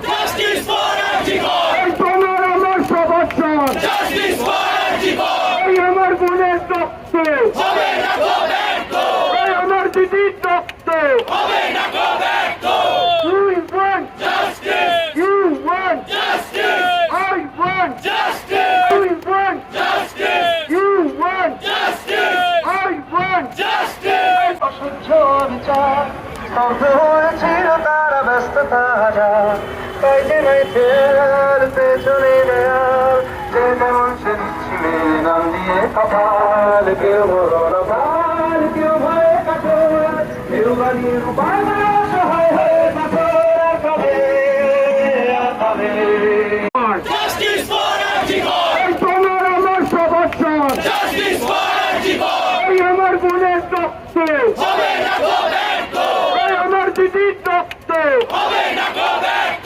Justice for Archibald! এই তোমার আমার সমর্থন। Justice for Archibald! এই আমার বোনের রক্ত, হবে না গো ব্যর্থ! এই আমার দিদির রক্ত। হবে না গো ব্যর্থ! You want, Justice! you want, Justice! I want, Justice! you want, Justice! you want, Justice! I want. Justice! অসহ্য বিচার স্তব্ধ হয়েছিল তারা ব্যস্ততা হাজার পাইতে নাইতে আর পেছনে দেয়াল যে তেমন সে দিচ্ছিলে নাম দিয়ে কপাল কেউ মরণ পাল কেউ ভয়ে কাঠোর কেউ বানিয়ে রূপায় সহায় হয়ে পাথর কবে কবে Justice for Archibald! এই তোমার আমার সমর্থন। Justice for Archibald! এই আমার বোনের রক্ত, হবে না গো